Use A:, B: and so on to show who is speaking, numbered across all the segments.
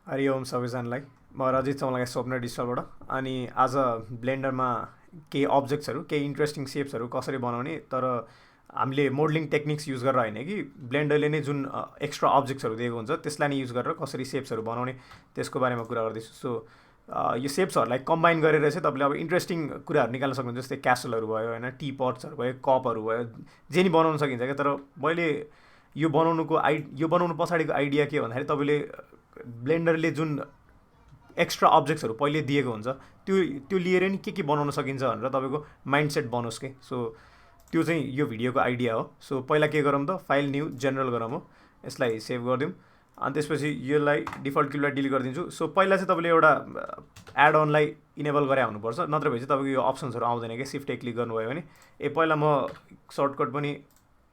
A: हरि ओम सबैजनालाई। म रजित चमलाका स्वप्न डिजिटलबाट। अनि आज ब्लेन्डरमा केही अब्जेक्ट्सहरू केही इन्ट्रेस्टिङ सेप्सहरू कसरी बनाउने, तर हामीले मोडलिङ टेक्निक्स युज गरेर होइन कि ब्लेन्डरले नै जुन एक्स्ट्रा अब्जेक्ट्सहरू दिएको हुन्छ त्यसलाई नै युज गरेर कसरी सेप्सहरू बनाउने त्यसको बारेमा कुरा गर्दैछु। सो यो सेप्सहरूलाई कम्बाइन गरेर चाहिँ तपाईँले अब इन्ट्रेस्टिङ कुराहरू निकाल्न सक्नुहुन्छ। जस्तै क्यासलहरू भयो होइन, टी पट्सहरू भयो, कपहरू भयो, जे नि बनाउन सकिन्छ क्या। तर मैले यो बनाउनु पछाडिको आइडिया के भन्दाखेरि तपाईँले ब्लेन्डरले जुन एक्स्ट्रा अब्जेक्ट्सहरू पहिले दिएको हुन्छ त्यो त्यो लिएर नि के बनाउन सकिन्छ भनेर तपाईँको माइन्डसेट बनोस् के। सो त्यो चाहिँ यो भिडियोको आइडिया हो। सो पहिला के गरौँ त, फाइल न्यू जेनरल गरौँ हो, यसलाई सेभ गरिदिउँ। अनि त्यसपछि यसलाई डिफल्ट किबलाई डिलिट गरिदिन्छु। सो पहिला चाहिँ तपाईँले एउटा एड अनलाई इनेबल गरे हुनुपर्छ, नत्र भए चाहिँ तपाईँको यो अप्सन्सहरू आउँदैन क्या। सिफ्ट ए क्लिक गर्नुभयो भने पहिला म सर्टकट पनि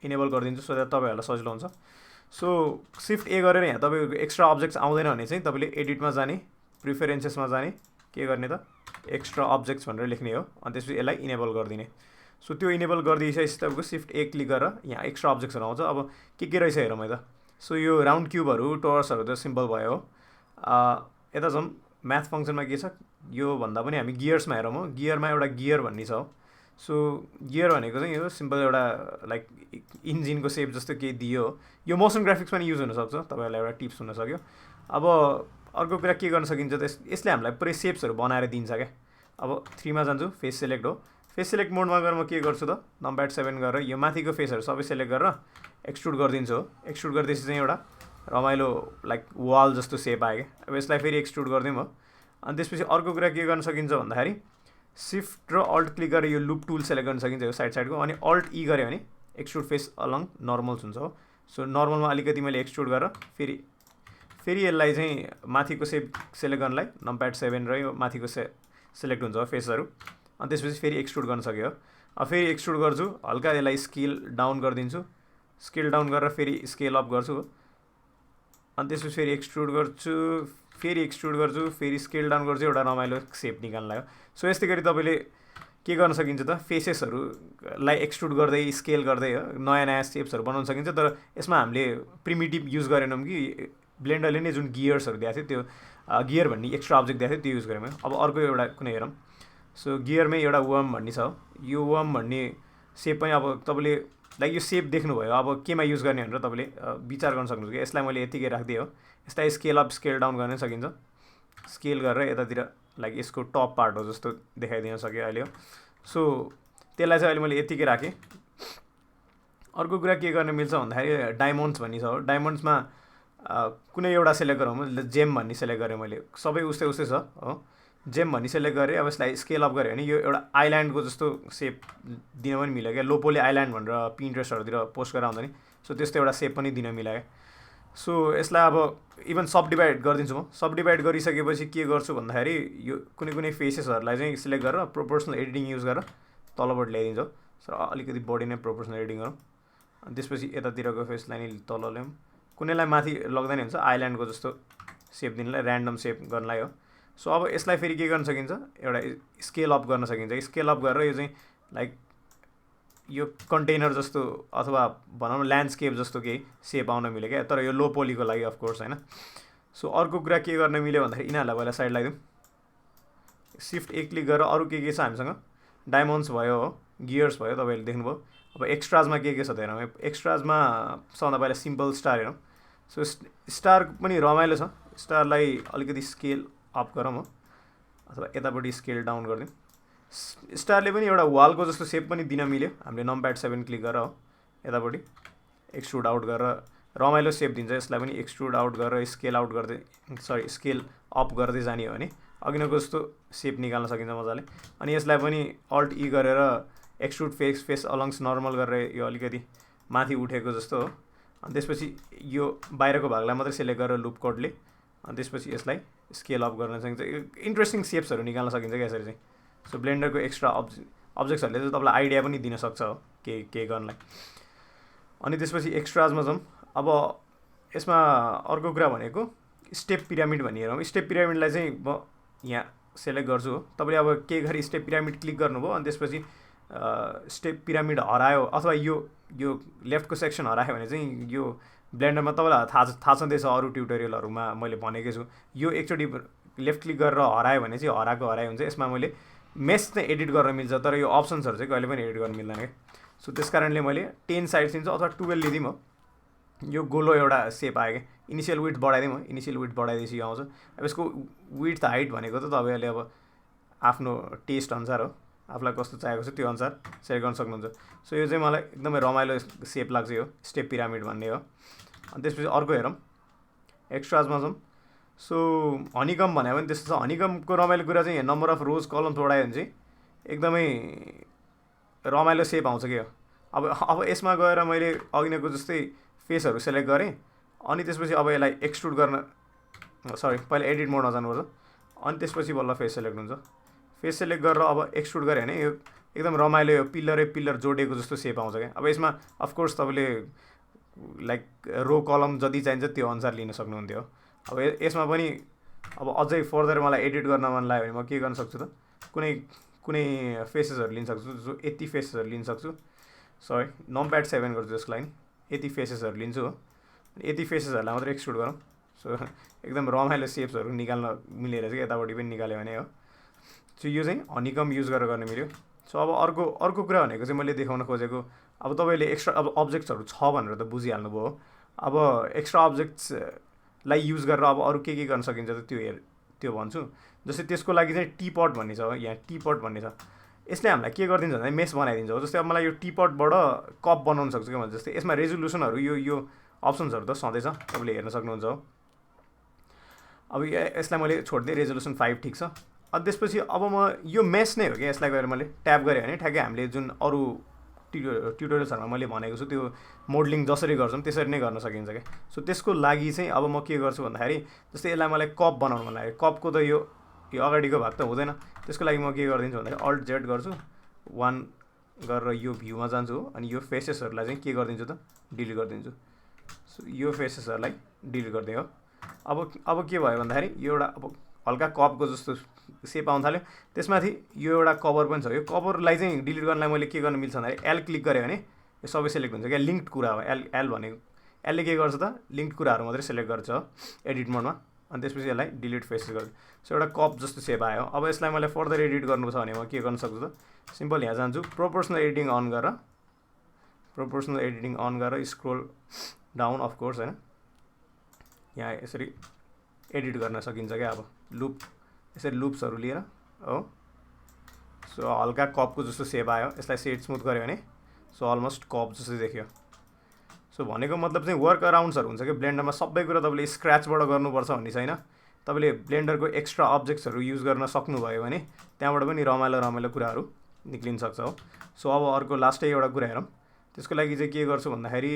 A: इनेबल गरिदिन्छु सो द्याट तपाईँहरूलाई सजिलो हुन्छ। सो सिफ्ट ए गरेर यहाँ तपाईँको एक्स्ट्रा अब्जेक्ट्स आउँदैन भने चाहिँ तपाईँले एडिटमा जाने, प्रिफरेन्सेसमा जाने, के गर्ने त एक्स्ट्रा अब्जेक्ट्स भनेर लेख्ने हो। अनि त्यसपछि यसलाई इनेबल गरिदिने। सो त्यो इनेबल गरिदिएपछि तपाईँको सिफ्ट ए क्लिक गरेर यहाँ एक्स्ट्रा अब्जेक्ट्सहरू आउँछ। अब के रहेछ हेरौँ है त। सो यो राउन्ड क्युबहरू, टोर्सहरू त सिम्पल भयो हो। यता जाउँ, म्याथ फङ्सनमा के छ यो भन्दा पनि हामी गियर्समा हेरौँ हो। गियरमा एउटा गियर भन्ने छ हो। सो गियर भनेको चाहिँ यो सिम्पल एउटा लाइक इन्जिनको सेप जस्तो केही दियो हो। यो मोसन ग्राफिक्समा नि युज हुनसक्छ, तपाईँहरूलाई एउटा टिप्स हुन सक्यो। अब अर्को कुरा के गर्न सकिन्छ त, यसले हामीलाई पुरै सेप्सहरू बनाएर दिन्छ क्या। अब 3मा जान्छु, फेस सेलेक्ट हो। फेस सेलेक्ट मोडमा गएर म के गर्छु त, नम्बर 7 गरेर यो माथिको फेसहरू सबै सेलेक्ट गरेर एक्सट्रुड गरिदिन्छु हो। एक्सट्रुड गरिदिएपछि चाहिँ एउटा रमाइलो लाइक वाल जस्तो सेप आयो क्या। अब यसलाई फेरि एक्सट्रुड गरिदिउँ हो। अनि त्यसपछि अर्को कुरा के गर्न सकिन्छ भन्दाखेरि सिफ्ट र अल्ट क्लिक गरेर यो लुप टुल सेलेक्ट गर्न सकिन्छ यो साइडको। अनि अल्ट ई गऱ्यो भने एक्सट्रुड फेस अलङ नर्मल्स हुन्छ हो। सो नर्मलमा अलिकति मैले एक्सट्रुड गरेर फेरि यसलाई चाहिँ माथिको सेप सेलेक्ट गर्नलाई नम्बर 7 र यो माथिको सेलेक्ट हुन्छ हो फेसहरू। अनि त्यसपछि फेरि एक्सट्रुड गर्न सक्यो। अब फेरि एक्सट्रुड गर्छु, हल्का यसलाई स्केल डाउन गरिदिन्छु। स्केल डाउन गरेर फेरि स्केल अप गर्छु हो। अनि त्यसपछि फेरि एक्सट्रुड गर्छु, फेरि एक्सट्रुड गर्छु, फेरि स्केल डाउन गर्छु, एउटा रमाइलो सेप निकाल्नलाई हो। सो यस्तै गरी तपाईँले के गर्न सकिन्छ त, फेसेसहरूलाई एक्सट्रुड गर्दै स्केल गर्दै हो नयाँ नयाँ सेप्सहरू बनाउन सकिन्छ। तर यसमा हामीले प्रिमिटिभ युज गरेनौँ कि ब्लेन्डरले नै जुन गियर्सहरू दिएको थियो, त्यो गियर भन्ने एक्स्ट्रा अब्जेक्ट दिएको थियो त्यो युज गऱ्यौँ। अब अर्को एउटा कुनै हेरौँ। सो गियरमै एउटा वर्म भन्ने छ हो। यो वर्म भन्ने सेप पनि अब तपाईँले लाइक यो सेप देख्नुभयो, अब केमा युज गर्ने भनेर तपाईँले विचार गर्न सक्नुहुन्छ कि यसलाई मैले यतिकै राखिदिएँ हो। यसलाई स्केल अप स्केल डाउन गर्न सकिन्छ। स्केल गरेर यतातिर लाइक यसको टप पार्ट हो जस्तो देखाइदिन सक्यो अहिले हो। सो त्यसलाई चाहिँ अहिले मैले यतिकै राखेँ। अर्को कुरा के गर्न मिल्छ भन्दाखेरि डायमन्ड्स भन्ने छ हो। डायमन्ड्समा कुनै एउटा सेलेक्ट गरौँ, जेम भन्ने सेलेक्ट गरेँ मैले, सबै उस्तै छ हो। जेम भन्ने सेलेक्ट गरेँ। अब यसलाई स्केल अप गऱ्यो भने यो एउटा आइल्यान्डको जस्तो सेप दिन पनि मिल्यो क्या। लोपोले आइल्यान्ड भनेर पिन्ट्रेस्टहरूतिर पोस्ट गरेर आउँदा नि, सो त्यस्तो एउटा सेप पनि दिन मिल्यो क्या। सो यसलाई अब इभन सब डिभाइड गरिदिन्छु म। सब डिभाइड गरिसकेपछि के गर्छु भन्दाखेरि यो कुनै फेसेसहरूलाई चाहिँ सिलेक्ट गरेर प्रोपोर्सनल एडिटिङ युज गरेर तलबाट ल्याइदिन्छु। सो अलिकति बढी नै प्रोपोर्सनल एडिटिङ गरौँ। अनि त्यसपछि यतातिरको फेसलाई नै तल ल्याउँ। कुनैलाई माथि लग्दैन हुन्छ, आइल्यान्डको जस्तो सेप दिनलाई, ऱ्यान्डम सेप गर्नलाई हो। सो अब यसलाई फेरि के गर्न सकिन्छ, एउटा स्केल अप गर्न सकिन्छ। स्केल अप गरेर यो चाहिँ लाइक यो कन्टेनर जस्तो अथवा भनौँ न ल्यान्डस्केप जस्तो केही सेप आउन मिल्यो क्या। तर यो लो पोलीको लागि अफकोर्स होइन। सो अर्को कुरा के गर्न मिल्यो भन्दाखेरि यिनीहरूलाई पहिला साइड लगाइदिउँ। सिफ्ट ए क्लिक गरेर अरू के छ हामीसँग, डायमन्ड्स भयो हो, गियर्स भयो, तपाईँहरूले देख्नुभयो। अब एक्स्ट्राजमा के छ त हेरौँ। एक्स्ट्राजमा सबभन्दा पहिला सिम्पल स्टार हेरौँ। सो स्टार पनि रमाइलो छ। स्टारलाई अलिकति स्केल अप गरौँ हो, अथवा यतापट्टि स्केल डाउन गरिदिउँ। स्टारले पनि एउटा वालको जस्तो सेप पनि दिन मिल्यो। हामीले नम्बर 7 क्लिक गरेर हो, यतापट्टि एक्सट्रुड आउट गरेर रमाइलो सेप दिन्छ। यसलाई पनि एक्सट्रुड आउट गरेर स्केल आउट गर्दै स्केल अप गर्दै जाने हो भने अघिनको जस्तो सेप निकाल्न सकिन्छ मजाले। अनि यसलाई पनि अल्ट ई गरेर एक्सट्रुड फेस अलङ्स नर्मल गरेर यो अलिकति माथि उठेको जस्तो हो। अनि त्यसपछि यो बाहिरको भागलाई मात्रै सेलेक्ट गरेर लुप कोडले, अनि त्यसपछि यसलाई स्केल अप गर्न सकिन्छ। इन्ट्रेस्टिङ सेप्सहरू निकाल्न सकिन्छ क्या यसरी चाहिँ। सो ब्लेन्डरको एक्स्ट्रा अब्जेक्ट्सहरूले चाहिँ तपाईँलाई आइडिया पनि दिन सक्छ हो के गर्नलाई। अनि त्यसपछि एक्स्ट्राजमा जाउँ। अब यसमा अर्को कुरा भनेको स्टेप पिरामिड भन्ने हेरौँ। स्टेप पिरामिडलाई चाहिँ म यहाँ सेलेक्ट गर्छु हो। तपाईँले अब के गरी स्टेप पिरामिड क्लिक गर्नुभयो, अनि त्यसपछि स्टेप पिरामिड हरायो अथवा यो लेफ्टको सेक्सन हरायो भने चाहिँ यो ब्लेन्डरमा तपाईँलाई थाहा छँदैछ अरू ट्युटोरियलहरूमा मैले भनेकै छु, यो एकचोटि लेफ्ट क्लिक गरेर हरायो भने चाहिँ हराएको हराइ हुन्छ। यसमा मैले मेस चाहिँ एडिट गर्न मिल्छ, तर यो अप्सन्सहरू चाहिँ कहिले पनि एडिट गर्न मिल्दैन क्या। सो त्यस कारणले मैले 10 साइड्स लिन्छु अथवा 12 लिदिउँ हो। यो गोलो एउटा सेप आयो क्या। इनिसियल विड्थ बढाइदिउँ हो, इनिसियल विड्थ बढाइदिएपछि यो आउँछ। अब यसको विड्थ हाइट भनेको त तपाईँहरूले अब आफ्नो टेस्ट अनुसार हो, आफूलाई कस्तो चाहिएको छ त्यो अनुसार सेट गर्न सक्नुहुन्छ। सो यो चाहिँ मलाई एकदमै रमाइलो सेप लाग्छ, यो स्टेप पिरामिड भन्ने हो। अनि त्यसपछि अर्को हेरौँ, एक्स्ट्राजमा जाउँ। सो हनीकम भन्यो भने त्यस्तो छ। हनीकमको रमाइलो कुरा चाहिँ नम्बर अफ रोज कलम्स बढायो भने चाहिँ एकदमै रमाइलो सेप आउँछ क्या। अब यसमा गएर मैले अघिको जस्तै फेसहरू सेलेक्ट गरेँ, अनि त्यसपछि अब यसलाई एक्सट्रुड गर्न, सरी पहिला एडिट मोडमा जानुपर्छ, अनि त्यसपछि बल्ल फेस सेलेक्ट हुन्छ। फेस सेलेक्ट गरेर अब एक्सट्रुड गऱ्यो भने यो एकदम रमाइलो यो पिल्लर जोडिएको जस्तो सेप आउँछ क्या। अब यसमा अफकोर्स तपाईँले लाइक रो कलम जति चाहिन्छ त्यो अनुसार लिन सक्नुहुन्थ्यो। अब यसमा पनि अब अझै फर्दर मलाई एडिट गर्न मन लाग्यो भने म के गर्न सक्छु त, कुनै फेसेसहरू लिन सक्छु, जो यति फेसेसहरू लिन सक्छु। सरी नम्प्याड 7 गर्छु त्यसको लागि, यति फेसेसहरू लिन्छु हो। यति फेसेसहरूलाई मात्रै एक्सट्रुड गरौँ। सो एकदम रमाइलो सेप्सहरू निकाल्न मिलेर चाहिँ यतापट्टि पनि निकाल्यो भने हो। सो यो चाहिँ हनीकम युज गरेर गर्न मिल्यो। सो अब अर्को कुरा भनेको चाहिँ मैले देखाउन खोजेको, अब तपाईँले एक्स्ट्रा अब अब्जेक्ट्सहरू छ भनेर त बुझिहाल्नुभयो। अब एक्स्ट्रा अब्जेक्ट्सलाई युज गरेर अब अरू के गर्न सकिन्छ त त्यो भन्छु। जस्तै त्यसको लागि चाहिँ टीपट भन्ने छ, यहाँ टीपट भन्ने छ। यसले हामीलाई के गरिदिन्छ भने मेस बनाइदिन्छ हो। जस्तै अब मलाई यो टीपटबाट कप बनाउन सक्छु क्या। जस्तै यसमा रेजोल्युसनहरू यो अप्सन्सहरू त सधैँ छ, तपाईँले हेर्न सक्नुहुन्छ हो। अब यसलाई मैले छोडिदिएँ, रेजोल्युसन 5 ठिक छ। अनि त्यसपछि अब म यो मेस नै हो क्या, यसलाई गएर मैले ट्याप गरेँ भने ठ्याक्कै हामीले जुन अरू ट्युटोरियल्सहरूमा मैले भनेको छु त्यो मोडलिङ जसरी गर्छौँ त्यसरी नै गर्न सकिन्छ क्या। सो त्यसको लागि चाहिँ अब म के गर्छु भन्दाखेरि, जस्तै यसलाई मलाई कप बनाउनु मन लाग्यो, कपको त यो अगाडिको भाग त हुँदैन। त्यसको लागि म के गरिदिन्छु भन्दाखेरि अल्ट जेड गर्छु, 1 गरेर यो भ्यूमा जान्छु हो। अनि यो फेसेसहरूलाई चाहिँ के गरिदिन्छु त, डिलिट गरिदिन्छु। सो यो फेसेसहरूलाई डिलिट गरिदिएँ हो। अब के भयो भन्दाखेरि यो एउटा अब हल्का कपको जस्तो सेप आउन थाल्यो। त्यसमाथि यो एउटा कभर पनि छ। यो कभरलाई चाहिँ डिलिट गर्नलाई मैले के गर्न मिल्छ भन्दाखेरि एल क्लिक गरेँ भने यो सबै सेलेक्ट हुन्छ क्या। लिङ्क्ड कुरा हो एल भनेको। एलले के गर्छ त, लिङ्क्ड कुराहरू मात्रै सेलेक्ट गर्छ एडिट मोडमा। अनि त्यसपछि यसलाई डिलिट फेसेस गर्छु। सो एउटा कप जस्तो सेप आयो। अब यसलाई मैले फर्दर एडिट गर्नु छ भने म के गर्न सक्छु त, सिम्पल यहाँ जान्छु, प्रोपोर्सनल एडिटिङ अन गरेर स्क्रोल डाउन अफकोर्स होइन, यहाँ यसरी एडिट गर्न सकिन्छ क्या। अब लुप यसरी लुप्सहरू लिएर हो। सो हल्का कपको जस्तो सेप आयो, यसलाई सेड स्मुथ गऱ्यो भने सो अलमोस्ट कप जस्तो देखियो। सो भनेको मतलब चाहिँ वर्क अराउन्ड्सहरू हुन्छ कि ब्लेन्डरमा। सबै कुरा तपाईँले स्क्रैचबाट गर्नुपर्छ भन्ने छैन। तपाईँले ब्लेन्डरको एक्स्ट्रा अब्जेक्ट्सहरू युज गर्न सक्नुभयो भने त्यहाँबाट पनि रमाइलो कुराहरू निक्लिन सक्छ हो। सो अब अर्को लास्टै एउटा कुरा हेरौँ। त्यसको लागि चाहिँ के गर्छु भन्दाखेरि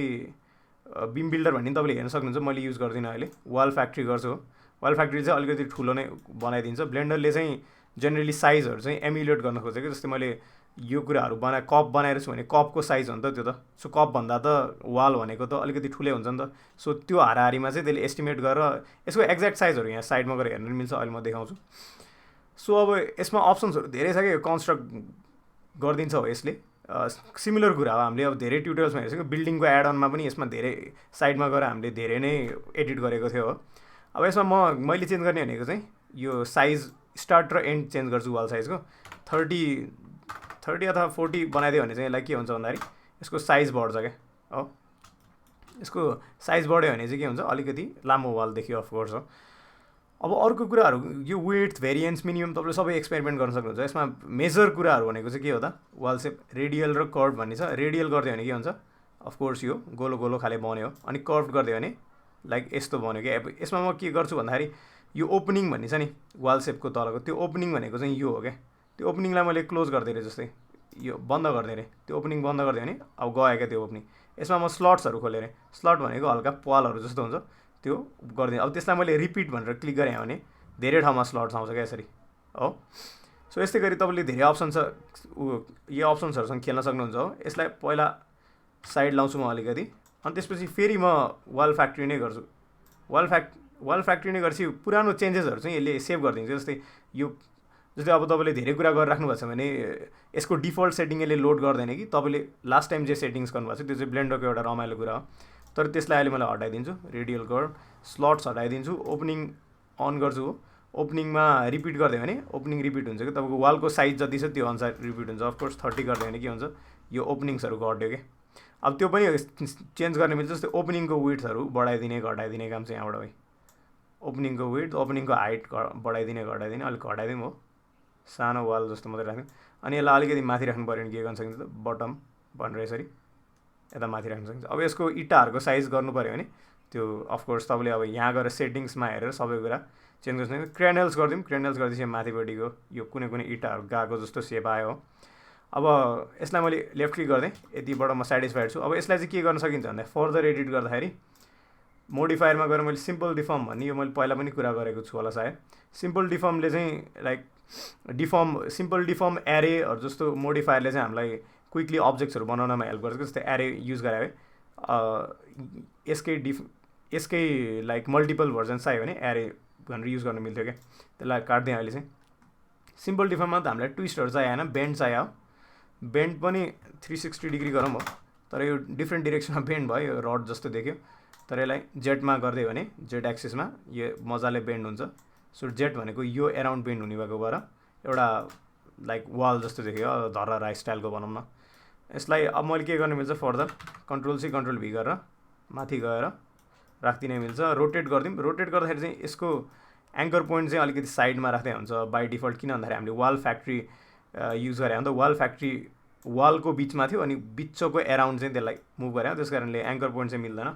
A: बिम बिल्डर भन्ने तपाईँले हेर्न सक्नुहुन्छ, मैले युज गर्दिनँ अहिले। वाल फ्याक्ट्री गर्छु हो। वाल फ्याक्ट्री चाहिँ अलिकति ठुलो नै बनाइदिन्छ। ब्लेन्डरले चाहिँ जेनरली साइजहरू चाहिँ एमुलेट गर्न खोजेको। जस्तै मैले यो कुराहरू कप बनाएर छु भने कपको साइज हो नि त त्यो त। सो कपभन्दा त वाल भनेको त अलिकति ठुलै हुन्छ नि त। सो त्यो हाराहारीमा चाहिँ त्यसले एस्टिमेट गरेर यसको एक्ज्याक्ट साइजहरू यहाँ साइडमा गएर हेर्न मिल्छ। अहिले म देखाउँछु। सो अब यसमा अप्सन्सहरू धेरै छ कि कन्स्ट्रक्ट गरिदिन्छ हो यसले। सिमिलर कुरा हो, हामीले अब धेरै ट्युटोरियल्समा हेर्छौँ। बिल्डिङको एडअनमा पनि यसमा धेरै साइडमा गएर हामीले धेरै नै एडिट गरेको थियो हो। अब यसमा मैले चेन्ज गर्ने भनेको चाहिँ यो साइज स्टार्ट र एन्ड चेन्ज गर्छु। वाल साइजको 30 अथवा 40 बनाइदियो भने चाहिँ यसलाई के हुन्छ भन्दाखेरि यसको साइज बढ्छ क्या हो। यसको साइज बढ्यो भने चाहिँ के हुन्छ, अलिकति लामो वाल देखियो अफकोर्स हो। अब अर्को कुराहरू यो विड्थ भेरिएन्स मिनिमम तपाईँले सबै एक्सपेरिमेन्ट गर्न सक्नुहुन्छ। यसमा मेजर कुराहरू भनेको चाहिँ के हो त, वाल सेप रेडियल र कर्भ भन्ने छ। रेडियल गरिदियो भने के हुन्छ, अफकोर्स यो गोलो खाले बन्यो हो। अनि कर्भ गरिदियो भने लाइक यस्तो बन्यो क्या। यसमा म के गर्छु भन्दाखेरि यो ओपनिङ भन्ने छ नि वाल सेपको तलको, त्यो ओपनिङ भनेको चाहिँ यो हो क्या। त्यो ओपनिङलाई मैले क्लोज गरिदिएँ, जस्तै यो बन्द गरिदिएँ। त्यो ओपनिङ बन्द गरिदियो भने अब गयो क्या त्यो ओपनिङ। यसमा म स्लट्सहरू खोलेँ। स्लट भनेको हल्का पालहरू जस्तो हुन्छ, त्यो गरिदिएँ। अब त्यसलाई मैले रिपिट भनेर क्लिक गरेँ भने धेरै ठाउँमा स्लट्स आउँछ क्या यसरी हो। सो यस्तै गरी तपाईँले धेरै यो अप्सन्सहरूसँग खेल्न सक्नुहुन्छ हो। यसलाई पहिला साइड लाउँछु म अलिकति, अनि त्यसपछि फेरि म वाल फ्याक्ट्री नै गर्छु। वाल फ्याक्ट्री नै गर्छु। पुरानो चेन्जेसहरू चाहिँ यसले सेभ गरिदिन्छ। जस्तै अब तपाईँले धेरै कुरा गरिराख्नु भएको छ भने यसको डिफल्ट सेटिङ यसले लोड गर्दैन कि। तपाईँले लास्ट टाइम जे सेटिङ्स गर्नुभएको छ त्यो चाहिँ ब्लेन्डरको एउटा रमाइलो कुरा हो। तर त्यसलाई अहिले मैले हटाइदिन्छु। रेडियल कर्भ स्लट्स हटाइदिन्छु, ओपनिङ अन गर्छु हो। ओपनिङमा रिपिट गरिदियो भने ओपनिङ रिपिट हुन्छ कि तपाईँको वालको साइज जति छ त्यो अनुसार रिपिट हुन्छ। अफकोर्स 30 गरिदियो भने के हुन्छ, यो ओपनिङ्सहरू घट्यो कि। अब त्यो पनि चेन्ज गर्ने मिल्छ, जस्तै ओपनिङको विड्थहरू बढाइदिने घटाइदिने काम चाहिँ यहाँबाट है। ओपनिङको विड्थ, ओपनिङको हाइट बढाइदिने घटाइदिने, अलिक घटाइदिउँ हो, सानो वाल जस्तो मात्रै राख्यौँ। अनि यसलाई अलिकति माथि राख्नु पऱ्यो भने के गर्न सकिन्छ त, बटम भनेर यसरी यता माथि राख्न सकिन्छ। अब यसको इँटाहरूको साइज गर्नु पऱ्यो भने त्यो अफकोर्स तपाईँले अब यहाँ गएर सेटिङ्समा हेरेर सबै कुरा चेन्ज गर्न सक्नुहुन्छ। क्रेनल्स गरिदिउँ, क्रेनल्स गरिदिएपछि माथिपट्टिको यो कुनै कुनै इँटाहरू गएको जस्तो सेप आयो हो। अब यसलाई मैले लेफ्ट क्लिक गरिदिएँ, यतिबाट म सेटिस्फाइड छु। अब यसलाई चाहिँ के गर्न सकिन्छ भन्दा फर्दर एडिट गर्दाखेरि मोडिफायरमा गएर मैले सिम्पल डिफर्म भन्ने, यो मैले पहिला पनि कुरा गरेको छु होला सायद। सिम्पल डिफर्मले चाहिँ लाइक सिम्पल डिफर्म एरेहरू जस्तो मोडिफायरले चाहिँ हामीलाई क्विकली अब्जेक्ट्सहरू बनाउनमा हेल्प गर्छ। जस्तै एरे युज गरे यसकै लाइक मल्टिपल भर्जन चाहियो भने एरे भनेर युज गर्न मिल्थ्यो क्या। त्यसलाई काट्दिएँ अहिले चाहिँ। सिम्पल डिफर्ममा त हामीलाई ट्विस्टहरू चाहियो होइन, बेन्ड चाहियो। बेन्ड पनि 360 डिग्री गरौँ हो, तर यो डिफ्रेन्ट डिरेक्सनमा बेन्ड भयो, यो रड जस्तो देख्यो। तर यसलाई जेटमा गरिदियो भने जेट एक्सिसमा यो मजाले बेन्ड हुन्छ। सो जेट भनेको यो एराउन्ड बेन्ड हुने भएको भएर एउटा लाइक वाल जस्तो देख्यो, धरा राई स्टाइलको भनौँ न। यसलाई अब मैले के गर्ने मिल्छ, फर्दर कन्ट्रोल-C कन्ट्रोल-V गरेर माथि गएर राखिदिने मिल्छ। रोटेट गरिदिउँ, रोटेट गर्दाखेरि चाहिँ यसको एङ्कर पोइन्ट चाहिँ अलिकति साइडमा राख्दै हुन्छ बाई डिफल्ट। किन भन्दाखेरि हामीले वाल फ्याक्ट्री युज गरे हो नि त, वाल फ्याक्ट्री वालको बिचमा थियो अनि बिचको एराउन्ड चाहिँ त्यसलाई मुभ गरे हो, त्यस कारणले एङ्कर पोइन्ट चाहिँ मिल्दैन।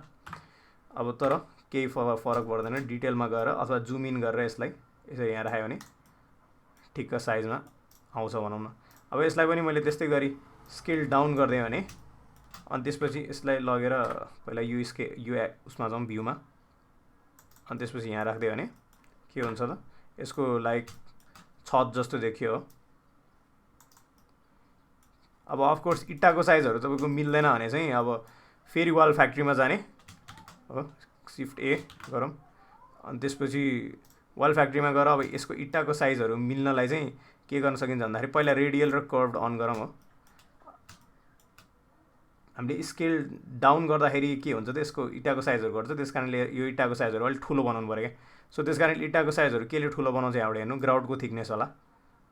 A: अब तर केही फरक पर्दैन, डिटेलमा गएर अथवा जुम इन गरेर यसलाई यसरी यहाँ राख्यो भने ठिक्क साइजमा आउँछ भनौँ न। अब यसलाई पनि मैले त्यस्तै गरी स्केल डाउन गरिदिएँ भने अनि त्यसपछि यसलाई लगेर पहिला यो उसमा जाउँ भ्यूमा, अनि त्यसपछि यहाँ राखिदियो भने के हुन्छ त, यसको लाइक छत जस्तो देखियो हो। अब अफकोर्स इँटाको साइजहरू तपाईँको मिल्दैन भने चाहिँ अब फेरि वाल फ्याक्ट्रीमा जाने हो, सिफ्ट ए गरौँ। अनि त्यसपछि वाल फ्याक्ट्रीमा गएर अब यसको इँटाको साइजहरू मिल्नलाई चाहिँ के गर्न सकिन्छ भन्दाखेरि पहिला रेडियल र कर्भड अन गरौँ हो। हामीले स्केल डाउन गर्दाखेरि के हुन्छ त, यसको इँटाको साइजहरू घट्छ, त्यस कारणले यो इँटाको साइजहरू अलिक ठुलो बनाउनु पऱ्यो क्या। सो त्यस कारणले इँटाको साइजहरू केले ठुलो बनाउँछ यहाँबाट हेर्नु, ग्राउटको थिकनेस होला।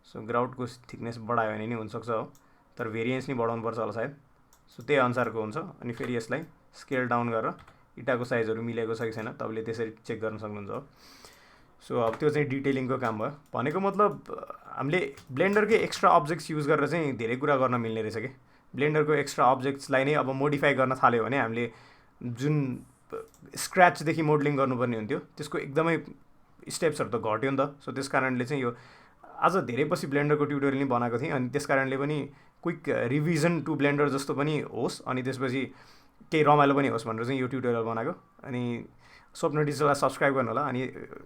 A: सो ग्राउटको थिकनेस बढायो भने नि हुनसक्छ हो, तर भेरिएन्स नि बढाउनुपर्छ होला सायद। सो त्यही अनुसारको हुन्छ। अनि फेरि यसलाई स्केल डाउन गरेर इँटाको साइजहरू मिलेको छ कि छैन तपाईँले त्यसरी चेक गर्न सक्नुहुन्छ हो। सो अब त्यो चाहिँ डिटेलिङको काम भयो। भनेको मतलब हामीले ब्लेन्डरकै एक्स्ट्रा अब्जेक्ट्स युज गरेर चाहिँ धेरै कुरा गर्न मिल्ने रहेछ कि। ब्लेन्डरको एक्स्ट्रा अब्जेक्ट्सलाई नै अब मोडिफाई गर्न थाल्यो भने हामीले जुन स्क्रैचदेखि मोडलिङ गर्नुपर्ने हुन्थ्यो त्यसको एकदमै स्टेप्सहरू त घट्यो नि त। सो त्यस कारणले चाहिँ यो आज धेरै पछि ब्लेन्डरको ट्युटोरियल नि बनाएको थिएँ, अनि त्यस कारणले पनि क्विक रिभिजन टु ब्लेन्डर जस्तो पनि होस् अनि त्यसपछि केही रमाइलो पनि होस् भनेर चाहिँ यो ट्युटोरियल बनाएको। अनि स्वप्न डिजिटललाई सब्सक्राइब गर्नु होला। अनि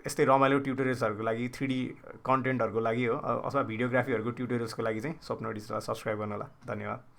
A: यस्तै रमाइलो ट्युटोरियल्सहरूको लागि 3D कन्टेन्टहरूको लागि हो अथवा भिडियोग्राफीहरूको ट्युटोरियल्सको लागि चाहिँ स्वप्न डिजिटललाई सब्सक्राइब गर्नु होला। धन्यवाद।